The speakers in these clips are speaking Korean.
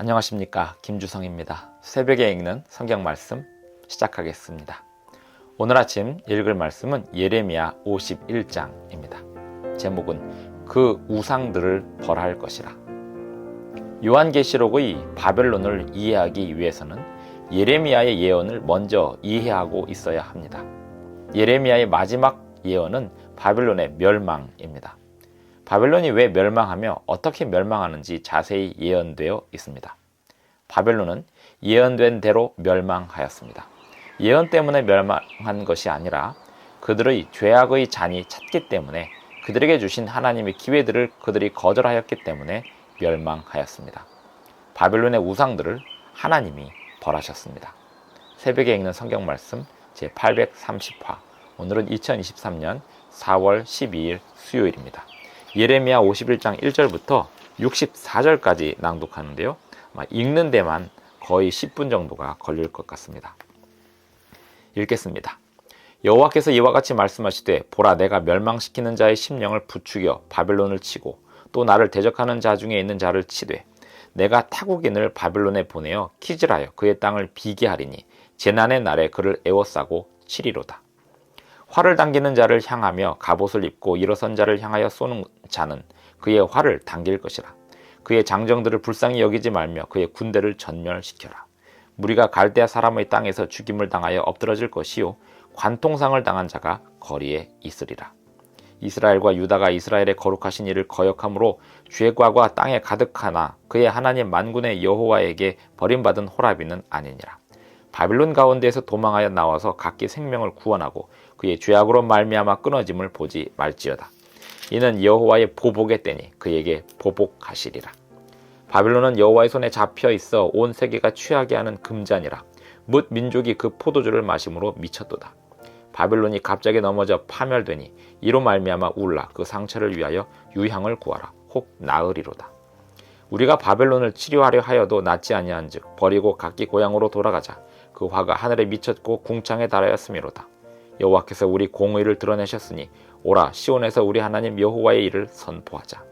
안녕하십니까, 김주성입니다. 새벽에 읽는 성경 말씀 시작하겠습니다. 오늘 아침 읽을 말씀은 예레미야 51장입니다. 제목은 그 우상들을 벌할 것이라. 요한계시록의 바벨론을 이해하기 위해서는 예레미야의 예언을 먼저 이해하고 있어야 합니다. 예레미야의 마지막 예언은 바벨론의 멸망입니다. 바벨론이 왜 멸망하며 어떻게 멸망하는지 자세히 예언되어 있습니다. 바벨론은 예언된 대로 멸망하였습니다. 예언 때문에 멸망한 것이 아니라 그들의 죄악의 잔이 찼기 때문에, 그들에게 주신 하나님의 기회들을 그들이 거절하였기 때문에 멸망하였습니다. 바벨론의 우상들을 하나님이 벌하셨습니다. 새벽에 읽는 성경 말씀 제830화, 오늘은 2023년 4월 12일 수요일입니다. 예레미야 51장 1절부터 64절까지 낭독하는데요. 읽는 데만 거의 10분 정도가 걸릴 것 같습니다. 읽겠습니다. 여호와께서 이와 같이 말씀하시되, 보라, 내가 멸망시키는 자의 심령을 부추겨 바벨론을 치고 또 나를 대적하는 자 중에 있는 자를 치되, 내가 타국인을 바벨론에 보내어 키질하여 그의 땅을 비게 하리니 재난의 날에 그를 에워싸고 치리로다. 활을 당기는 자를 향하며 갑옷을 입고 일어선 자를 향하여 쏘는 자는 그의 활을 당길 것이라. 그의 장정들을 불쌍히 여기지 말며 그의 군대를 전멸시켜라. 무리가 갈대아 사람의 땅에서 죽임을 당하여 엎드러질 것이요, 관통상을 당한 자가 거리에 있으리라. 이스라엘과 유다가 이스라엘의 거룩하신 이를 거역함으로 죄과가 땅에 가득하나 그의 하나님 만군의 여호와에게 버림받은 호라비는 아니니라. 바빌론 가운데에서 도망하여 나와서 각기 생명을 구원하고 그의 죄악으로 말미암아 끊어짐을 보지 말지어다. 이는 여호와의 보복의 때니 그에게 보복하시리라. 바빌론은 여호와의 손에 잡혀 있어 온 세계가 취하게 하는 금잔이라. 뭇 민족이 그 포도주를 마심으로 미쳤도다. 바빌론이 갑자기 넘어져 파멸되니 이로 말미암아 울라. 그 상처를 위하여 유향을 구하라. 혹 나으리로다. 우리가 바벨론을 치료하려 하여도 낫지 아니한즉 버리고 각기 고향으로 돌아가자. 그 화가 하늘에 미쳤고 궁창에 달하였음이로다. 여호와께서 우리 공의를 드러내셨으니 오라, 시온에서 우리 하나님 여호와의 일을 선포하자.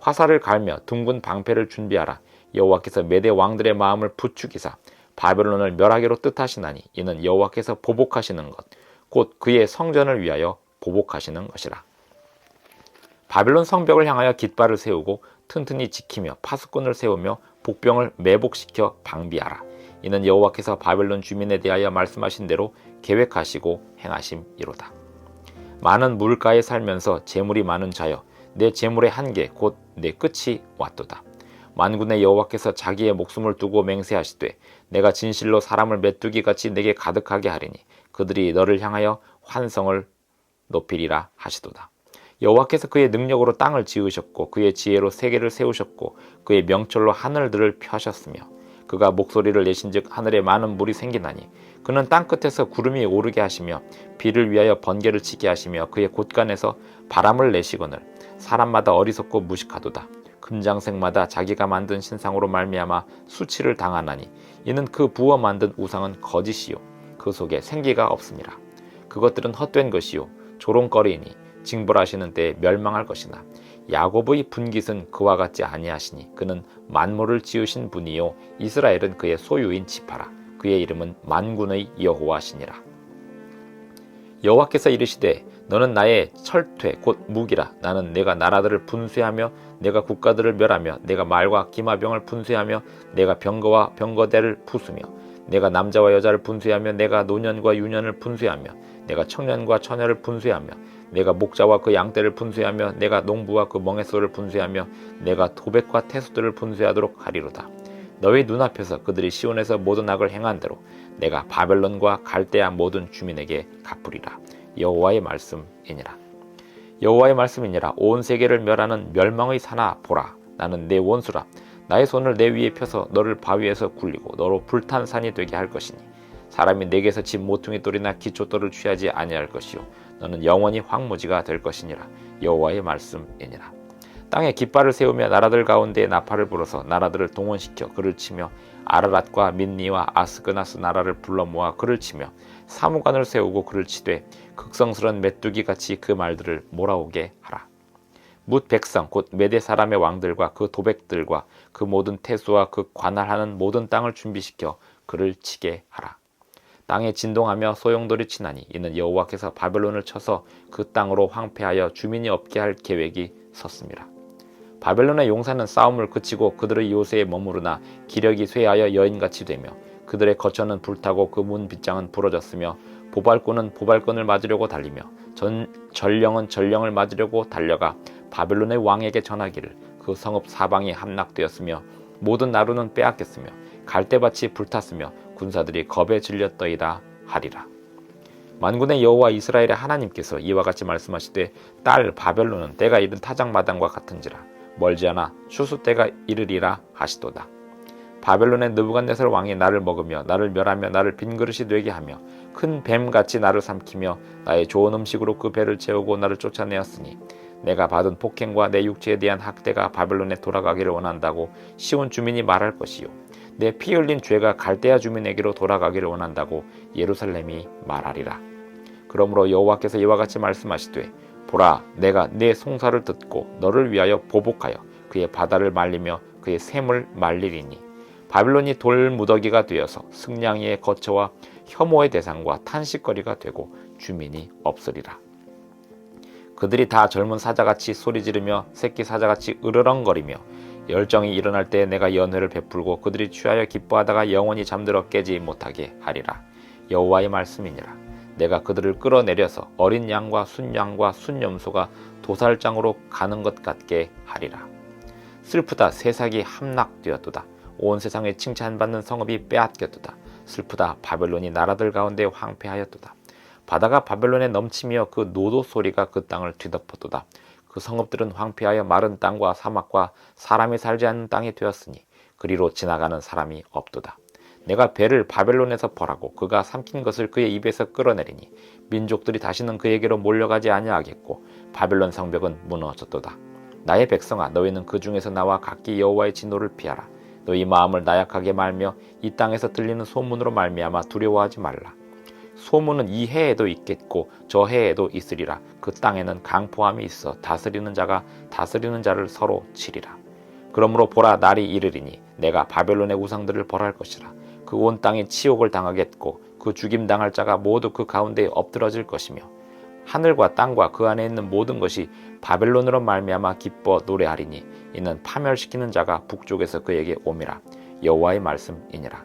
화살을 갈며 둥근 방패를 준비하라. 여호와께서 메대 왕들의 마음을 부추기사 바벨론을 멸하기로 뜻하시나니 이는 여호와께서 보복하시는 것, 곧 그의 성전을 위하여 보복하시는 것이라. 바벨론 성벽을 향하여 깃발을 세우고 튼튼히 지키며 파수꾼을 세우며 복병을 매복시켜 방비하라. 이는 여호와께서 바벨론 주민에 대하여 말씀하신 대로 계획하시고 행하심이로다. 많은 물가에 살면서 재물이 많은 자여, 내 재물의 한계 곧 내 끝이 왔도다. 만군의 여호와께서 자기의 목숨을 두고 맹세하시되, 내가 진실로 사람을 메뚜기 같이 내게 가득하게 하리니 그들이 너를 향하여 환성을 높이리라 하시도다. 여호와께서 그의 능력으로 땅을 지으셨고 그의 지혜로 세계를 세우셨고 그의 명철로 하늘들을 펴셨으며, 그가 목소리를 내신즉 하늘에 많은 물이 생기나니, 그는 땅끝에서 구름이 오르게 하시며 비를 위하여 번개를 치게 하시며 그의 곳간에서 바람을 내시거늘 사람마다 어리석고 무식하도다. 금장색마다 자기가 만든 신상으로 말미암아 수치를 당하나니 이는 그 부어 만든 우상은 거짓이요 그 속에 생기가 없음이라. 그것들은 헛된 것이요 조롱거리이니 징벌하시는 때에 멸망할 것이나, 야곱의 분깃은 그와 같지 아니하시니 그는 만물을 지으신 분이요 이스라엘은 그의 소유인 지파라. 그의 이름은 만군의 여호와시니라. 여호와께서 이르시되, 너는 나의 철퇴 곧 무기라. 나는 내가 나라들을 분쇄하며 내가 국가들을 멸하며 내가 말과 기마병을 분쇄하며 내가 병거와 병거대를 부수며 내가 남자와 여자를 분쇄하며 내가 노년과 유년을 분쇄하며 내가 청년과 처녀를 분쇄하며 내가 목자와 그 양떼를 분쇄하며 내가 농부와 그 멍에소를 분쇄하며 내가 도백과 태수들을 분쇄하도록 하리로다. 너희 눈앞에서 그들이 시온에서 모든 악을 행한 대로 내가 바벨론과 갈대아 모든 주민에게 갚으리라. 여호와의 말씀이니라. 여호와의 말씀이니라. 온 세계를 멸하는 멸망의 사나 보라. 나는 내 원수라. 나의 손을 내 위에 펴서 너를 바위에서 굴리고 너로 불탄 산이 되게 할 것이니, 사람이 내게서 집 모퉁이 돌이나 기초돌을 취하지 아니할 것이요 너는 영원히 황무지가 될 것이니라. 여호와의 말씀이니라. 땅에 깃발을 세우며 나라들 가운데에 나팔을 불어서 나라들을 동원시켜 그를 치며 아라랏과 민니와 아스그나스 나라를 불러 모아 그를 치며 사무관을 세우고 그를 치되 극성스런 메뚜기같이 그 말들을 몰아오게 하라. 뭇 백성 곧 메대 사람의 왕들과 그 도백들과 그 모든 태수와 그 관할하는 모든 땅을 준비시켜 그를 치게 하라. 땅에 진동하며 소용돌이 치나니 이는 여호와께서 바벨론을 쳐서 그 땅으로 황폐하여 주민이 없게 할 계획이 섰습니다. 바벨론의 용사는 싸움을 그치고 그들의 요새에 머무르나 기력이 쇠하여 여인같이 되며 그들의 거처는 불타고 그 문 빗장은 부러졌으며 보발꾼은 보발꾼을 맞으려고 달리며 전령은 전령을 맞으려고 달려가 바벨론의 왕에게 전하기를 그 성읍 사방이 함락되었으며 모든 나루는 빼앗겼으며 갈대밭이 불탔으며 군사들이 겁에 질렸더이다 하리라. 만군의 여호와 이스라엘의 하나님께서 이와 같이 말씀하시되 딸 바벨론은 때가 이른 타작마당과 같은지라 멀지 않아 추수 때가 이르리라 하시도다. 바벨론의 느부갓네살 왕이 나를 먹으며 나를 멸하며 나를 빈그릇이 되게 하며 큰 뱀같이 나를 삼키며 나의 좋은 음식으로 그 배를 채우고 나를 쫓아내었으니 내가 받은 폭행과 내 육체에 대한 학대가 바벨론에 돌아가기를 원한다고 시온 주민이 말할 것이요 내 피 흘린 죄가 갈대아 주민에게로 돌아가기를 원한다고 예루살렘이 말하리라. 그러므로 여호와께서 이와 같이 말씀하시되 보라 내가 내 송사를 듣고 너를 위하여 보복하여 그의 바다를 말리며 그의 샘을 말리리니 바벨론이 돌무더기가 되어서 승냥이의 거처와 혐오의 대상과 탄식거리가 되고 주민이 없으리라. 그들이 다 젊은 사자같이 소리 지르며 새끼 사자같이 으르렁거리며 열정이 일어날 때 내가 연회를 베풀고 그들이 취하여 기뻐하다가 영원히 잠들어 깨지 못하게 하리라. 여호와의 말씀이니라. 내가 그들을 끌어내려서 어린 양과 순양과 순염소가 도살장으로 가는 것 같게 하리라. 슬프다 세상이 함락되었도다. 온 세상에 칭찬받는 성읍이 빼앗겼도다. 슬프다 바벨론이 나라들 가운데 황폐하였도다. 바다가 바벨론에 넘치며 그 노도 소리가 그 땅을 뒤덮었도다. 그 성읍들은 황폐하여 마른 땅과 사막과 사람이 살지 않는 땅이 되었으니 그리로 지나가는 사람이 없도다. 내가 배를 바벨론에서 벌하고 그가 삼킨 것을 그의 입에서 끌어내리니 민족들이 다시는 그에게로 몰려가지 아니하겠고 바벨론 성벽은 무너졌도다. 나의 백성아 너희는 그 중에서 나와 각기 여호와의 진노를 피하라. 너희 마음을 나약하게 말며 이 땅에서 들리는 소문으로 말미암아 두려워하지 말라. 소문은 이 해에도 있겠고 저 해에도 있으리라. 그 땅에는 강포함이 있어 다스리는 자가 다스리는 자를 서로 치리라. 그러므로 보라 날이 이르리니 내가 바벨론의 우상들을 벌할 것이라. 그 온 땅이 치욕을 당하겠고 그 죽임당할 자가 모두 그 가운데에 엎드러질 것이며 하늘과 땅과 그 안에 있는 모든 것이 바벨론으로 말미암아 기뻐 노래하리니 이는 파멸시키는 자가 북쪽에서 그에게 옴이라. 여호와의 말씀이니라.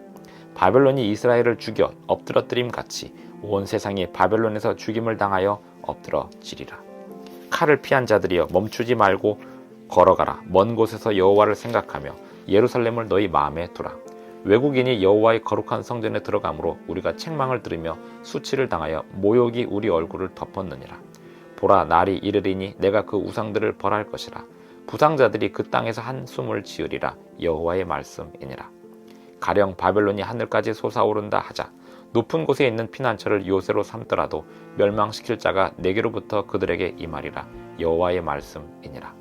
바벨론이 이스라엘을 죽여 엎드러뜨림 같이 온 세상이 바벨론에서 죽임을 당하여 엎드러지리라. 칼을 피한 자들이여 멈추지 말고 걸어가라. 먼 곳에서 여호와를 생각하며 예루살렘을 너희 마음에 두라. 외국인이 여호와의 거룩한 성전에 들어가므로 우리가 책망을 들으며 수치를 당하여 모욕이 우리 얼굴을 덮었느니라. 보라 날이 이르리니 내가 그 우상들을 벌할 것이라. 부상자들이 그 땅에서 한숨을 지으리라. 여호와의 말씀이니라. 가령 바벨론이 하늘까지 솟아오른다 하자 높은 곳에 있는 피난처를 요새로 삼더라도 멸망시킬 자가 내게로부터 그들에게 임하리라. 여호와의 말씀이니라.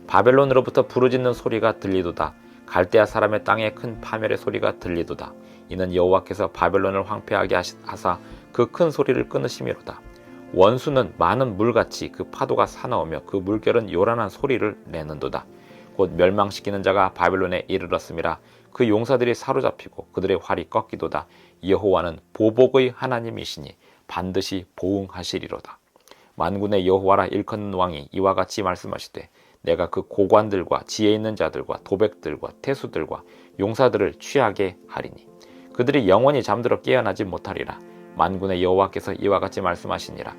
바벨론으로부터 부르짖는 소리가 들리도다. 갈대아 사람의 땅에 큰 파멸의 소리가 들리도다. 이는 여호와께서 바벨론을 황폐하게 하사 그 큰 소리를 끊으심이로다. 원수는 많은 물같이 그 파도가 사나우며 그 물결은 요란한 소리를 내는도다. 곧 멸망시키는 자가 바벨론에 이르렀음이라. 그 용사들이 사로잡히고 그들의 활이 꺾이도다. 여호와는 보복의 하나님이시니 반드시 보응하시리로다. 만군의 여호와라 일컫는 왕이 이와 같이 말씀하시되 내가 그 고관들과 지혜 있는 자들과 도백들과 태수들과 용사들을 취하게 하리니 그들이 영원히 잠들어 깨어나지 못하리라. 만군의 여호와께서 이와 같이 말씀하시니라.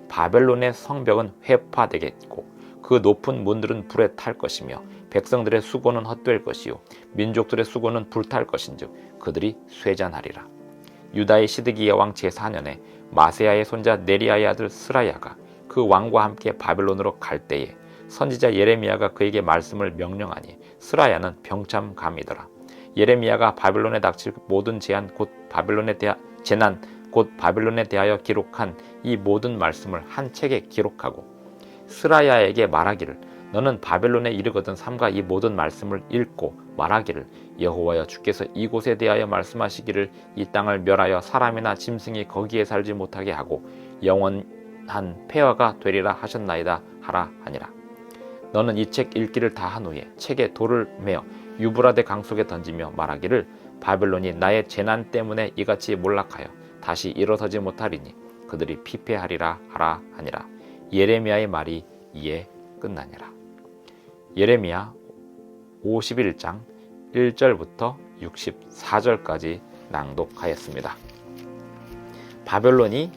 바벨론의 성벽은 회파되겠고 그 높은 문들은 불에 탈 것이며 백성들의 수고는 헛될 것이요 민족들의 수고는 불탈 것인즉 그들이 쇠잔하리라. 유다의 시드기야 왕 제4년에 마세야의 손자 네리야의 아들 스라야가 그 왕과 함께 바벨론으로 갈 때에 선지자 예레미야가 그에게 말씀을 명령하니 스라야는 병참감이더라. 예레미야가 바벨론에 닥칠 모든 재난 곧 바벨론에 대하여 기록한 이 모든 말씀을 한 책에 기록하고 스라야에게 말하기를 너는 바벨론에 이르거든 삼가 이 모든 말씀을 읽고 말하기를 여호와여 주께서 이곳에 대하여 말씀하시기를 이 땅을 멸하여 사람이나 짐승이 거기에 살지 못하게 하고 영원한 폐허가 되리라 하셨나이다 하라 하니라. 너는 이 책 읽기를 다 한 후에 책에 돌을 메어 유브라데 강 속에 던지며 말하기를 바벨론이 나의 재난 때문에 이같이 몰락하여 다시 일어서지 못하리니 그들이 피폐하리라 하라 하니라. 예레미야의 말이 이에 끝나니라. 예레미야 51장 1절부터 64절까지 낭독하였습니다. 바벨론이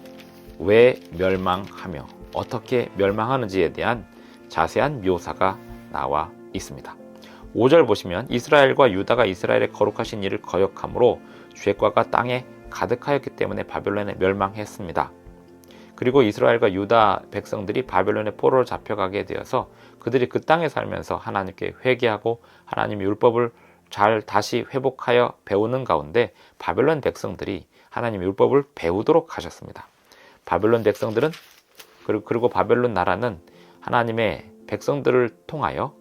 왜 멸망하며 어떻게 멸망하는지에 대한 자세한 묘사가 나와 있습니다. 5절 보시면 이스라엘과 유다가 이스라엘의 거룩하신 일을 거역함으로 죄과가 땅에 가득하였기 때문에 바벨론에 멸망했습니다. 그리고 이스라엘과 유다 백성들이 바벨론의 포로로 잡혀가게 되어서 그들이 그 땅에 살면서 하나님께 회개하고 하나님의 율법을 잘 다시 회복하여 배우는 가운데 바벨론 백성들이 하나님의 율법을 배우도록 하셨습니다. 바벨론 백성들은 그리고 바벨론 나라는 하나님의 백성들을 통하여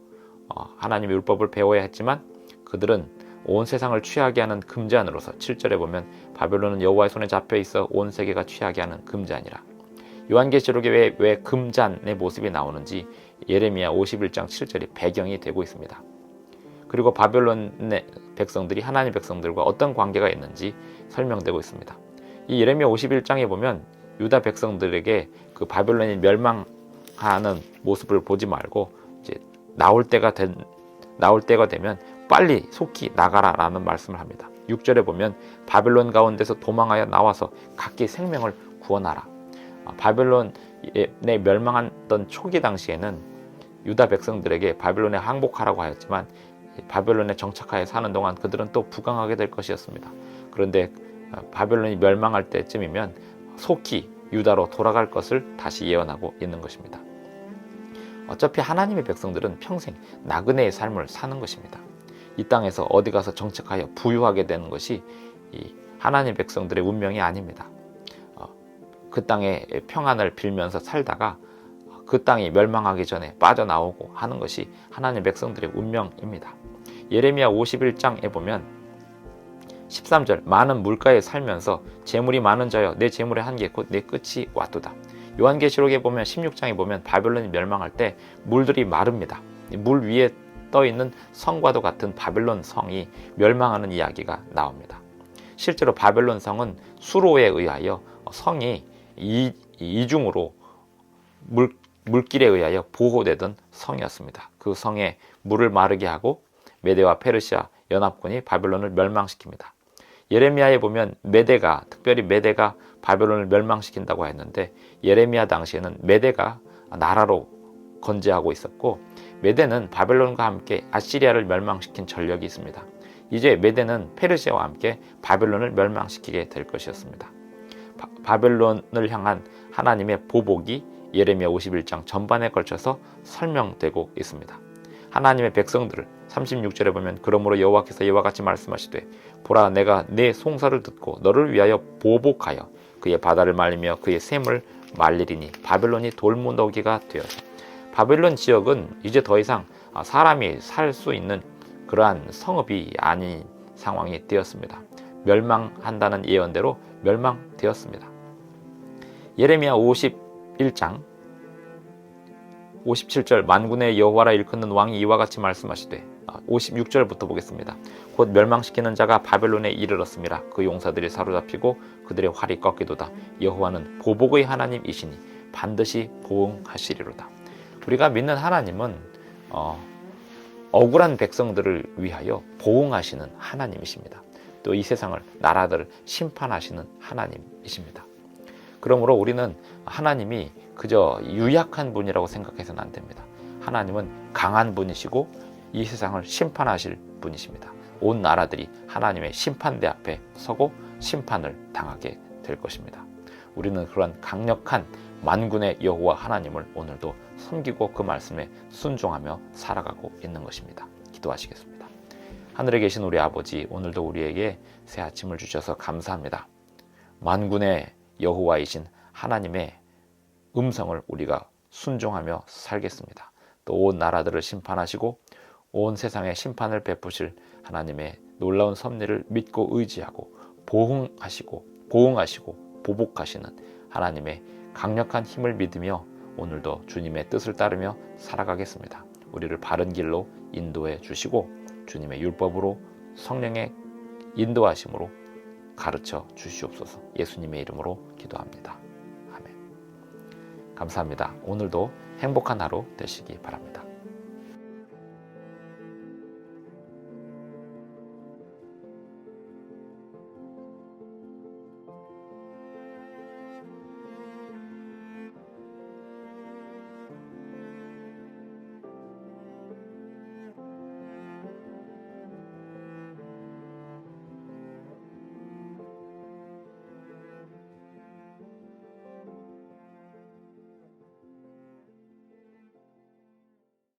하나님의 율법을 배워야 했지만 그들은 온 세상을 취하게 하는 금잔으로서 7절에 보면 바벨론은 여호와의 손에 잡혀 있어 온 세계가 취하게 하는 금잔이라. 요한계시록에 왜 금잔의 모습이 나오는지 예레미야 51장 7절이 배경이 되고 있습니다. 그리고 바벨론의 백성들이 하나님의 백성들과 어떤 관계가 있는지 설명되고 있습니다. 이 예레미야 51장에 보면 유다 백성들에게 그 바벨론이 멸망하는 모습을 보지 말고 이제 나올 때가 되면 빨리 속히 나가라라는 말씀을 합니다. 6절에 보면 바벨론 가운데서 도망하여 나와서 각기 생명을 구원하라. 바벨론에 멸망했던 초기 당시에는 유다 백성들에게 바벨론에 항복하라고 하였지만 바벨론에 정착하여 사는 동안 그들은 또 부강하게 될 것이었습니다. 그런데 바벨론이 멸망할 때쯤이면 속히 유다로 돌아갈 것을 다시 예언하고 있는 것입니다. 어차피 하나님의 백성들은 평생 나그네의 삶을 사는 것입니다. 이 땅에서 어디 가서 정착하여 부유하게 되는 것이 이 하나님의 백성들의 운명이 아닙니다. 그 땅의 평안을 빌면서 살다가 그 땅이 멸망하기 전에 빠져나오고 하는 것이 하나님의 백성들의 운명입니다. 예레미야 51장에 보면 13절 많은 물가에 살면서 재물이 많은 자여 내 재물의 한계 곧 내 끝이 왔도다. 요한계시록에 보면 16장에 보면 바벨론이 멸망할 때 물들이 마릅니다. 물 위에 떠있는 성과도 같은 바벨론 성이 멸망하는 이야기가 나옵니다. 실제로 바벨론 성은 수로에 의하여 성이 이중으로 물길에 의하여 보호되던 성이었습니다. 그 성에 물을 마르게 하고 메대와 페르시아 연합군이 바벨론을 멸망시킵니다. 예레미야에 보면 특별히 메대가 바벨론을 멸망시킨다고 했는데 예레미야 당시에는 메대가 나라로 건재하고 있었고 메대는 바벨론과 함께 아시리아를 멸망시킨 전력이 있습니다. 이제 메대는 페르시아와 함께 바벨론을 멸망시키게 될 것이었습니다. 바벨론을 향한 하나님의 보복이 예레미야 51장 전반에 걸쳐서 설명되고 있습니다. 하나님의 백성들을 36절에 보면 그러므로 여호와께서 이와 같이 말씀하시되 보라 내가 네 송사를 듣고 너를 위하여 보복하여 그의 바다를 말리며 그의 샘을 말리리니 바벨론이 돌무더기가 되어서 바벨론 지역은 이제 더 이상 사람이 살 수 있는 그러한 성읍이 아닌 상황이 되었습니다. 멸망한다는 예언대로 멸망되었습니다. 예레미야 51장 57절 만군의 여호와라 일컫는 왕이 이와 같이 말씀하시되 56절부터 보겠습니다. 곧 멸망시키는 자가 바벨론에 이르렀습니다. 그 용사들이 사로잡히고 그들의 활이 꺾이도다. 여호와는 보복의 하나님이시니 반드시 보응하시리로다. 우리가 믿는 하나님은 억울한 백성들을 위하여 보응하시는 하나님이십니다. 또 이 세상을 나라들을 심판하시는 하나님이십니다. 그러므로 우리는 하나님이 그저 유약한 분이라고 생각해서는 안 됩니다. 하나님은 강한 분이시고 이 세상을 심판하실 분이십니다. 온 나라들이 하나님의 심판대 앞에 서고 심판을 당하게 될 것입니다. 우리는 그러한 강력한 만군의 여호와 하나님을 오늘도 섬기고 그 말씀에 순종하며 살아가고 있는 것입니다. 기도하시겠습니다. 하늘에 계신 우리 아버지, 오늘도 우리에게 새 아침을 주셔서 감사합니다. 만군의 여호와이신 하나님의 음성을 우리가 순종하며 살겠습니다. 또 온 나라들을 심판하시고 온 세상에 심판을 베푸실 하나님의 놀라운 섭리를 믿고 의지하고 보응하시고 보복하시는 하나님의 강력한 힘을 믿으며 오늘도 주님의 뜻을 따르며 살아가겠습니다. 우리를 바른 길로 인도해 주시고 주님의 율법으로 성령의 인도하심으로 가르쳐 주시옵소서. 예수님의 이름으로 기도합니다. 아멘. 감사합니다. 오늘도 행복한 하루 되시기 바랍니다.